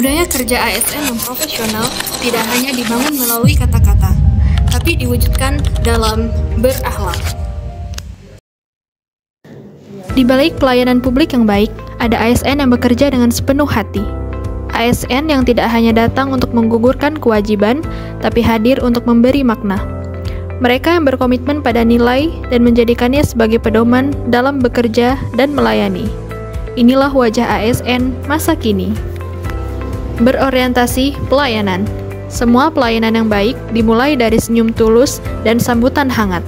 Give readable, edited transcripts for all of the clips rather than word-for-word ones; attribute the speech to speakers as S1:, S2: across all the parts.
S1: Budaya kerja ASN yang profesional tidak hanya dibangun melalui kata-kata, tapi diwujudkan dalam berakhlak. Di balik pelayanan publik yang baik, ada ASN yang bekerja dengan sepenuh hati. ASN yang tidak hanya datang untuk menggugurkan kewajiban, tapi hadir untuk memberi makna. Mereka yang berkomitmen pada nilai dan menjadikannya sebagai pedoman dalam bekerja dan melayani. Inilah wajah ASN masa kini. Berorientasi pelayanan. Semua pelayanan yang baik dimulai dari senyum tulus dan sambutan hangat.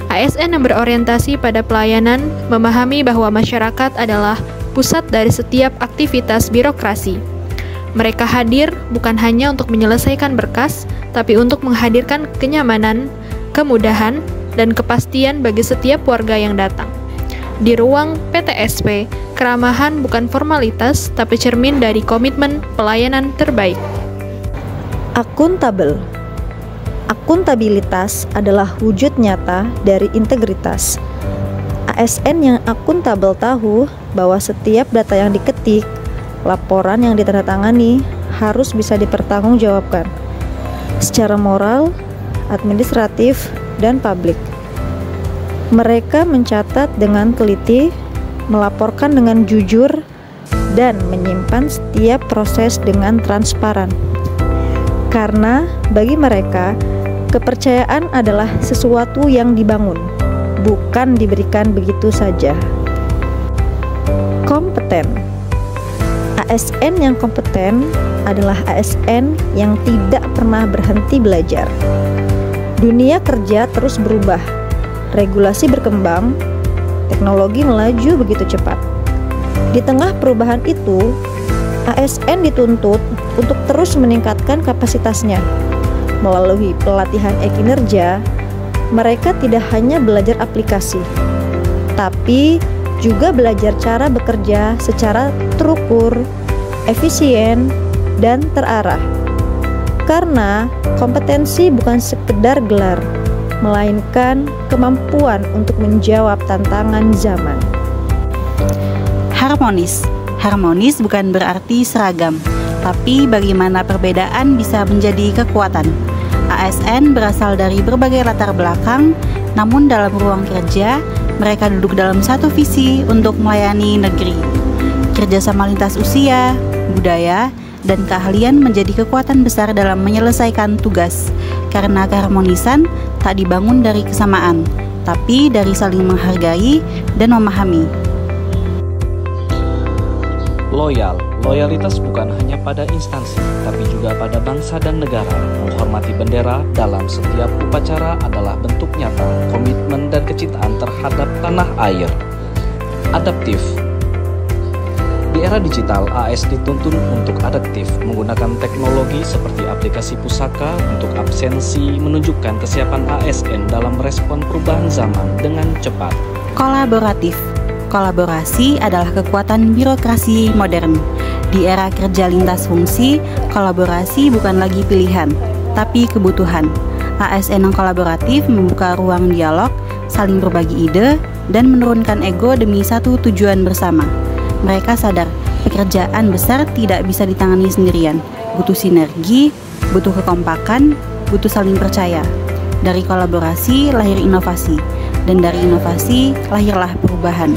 S1: ASN yang berorientasi pada pelayanan memahami bahwa masyarakat adalah pusat dari setiap aktivitas birokrasi. Mereka hadir bukan hanya untuk menyelesaikan berkas, tapi untuk menghadirkan kenyamanan, kemudahan, dan kepastian bagi setiap warga yang datang. Di ruang PTSP, keramahan bukan formalitas, tapi cermin dari komitmen pelayanan terbaik.
S2: Akuntabel. Akuntabilitas adalah wujud nyata dari integritas. ASN yang akuntabel tahu bahwa setiap data yang diketik, laporan yang ditandatangani harus bisa dipertanggungjawabkan secara moral, administratif, dan publik. Mereka mencatat dengan teliti, melaporkan dengan jujur, dan menyimpan setiap proses dengan transparan. Karena bagi mereka, kepercayaan adalah sesuatu yang dibangun, bukan diberikan begitu saja. Kompeten. ASN yang kompeten adalah ASN yang tidak pernah berhenti belajar. Dunia kerja terus berubah, regulasi berkembang, teknologi melaju begitu cepat. Di tengah perubahan itu, ASN dituntut untuk terus meningkatkan kapasitasnya. Melalui pelatihan e-kinerja, mereka tidak hanya belajar aplikasi, tapi juga belajar cara bekerja secara terukur, efisien, dan terarah. Karena kompetensi bukan sekedar gelar, melainkan kemampuan untuk menjawab tantangan zaman.
S3: Harmonis. Harmonis bukan berarti seragam, tapi bagaimana perbedaan bisa menjadi kekuatan. ASN berasal dari berbagai latar belakang, namun dalam ruang kerja, mereka duduk dalam satu visi untuk melayani negeri. Kerjasama lintas usia, budaya, dan keahlian menjadi kekuatan besar dalam menyelesaikan tugas, karena keharmonisan tak dibangun dari kesamaan, tapi dari saling menghargai dan memahami.
S4: Loyal. Loyalitas bukan hanya pada instansi, tapi juga pada bangsa dan negara. Menghormati bendera dalam setiap upacara adalah bentuk nyata komitmen dan kecintaan terhadap tanah air. Adaptif. Di era digital, AS dituntun untuk adaptif, menggunakan teknologi seperti aplikasi pusaka untuk absensi, menunjukkan kesiapan ASN dalam merespon perubahan zaman dengan cepat.
S3: Kolaboratif. Kolaborasi adalah kekuatan birokrasi modern. Di era kerja lintas fungsi, kolaborasi bukan lagi pilihan, tapi kebutuhan. ASN yang kolaboratif membuka ruang dialog, saling berbagi ide, dan menurunkan ego demi satu tujuan bersama. Mereka sadar, pekerjaan besar tidak bisa ditangani sendirian. Butuh sinergi, butuh kekompakan, butuh saling percaya. Dari kolaborasi lahir inovasi, dan dari inovasi lahirlah perubahan.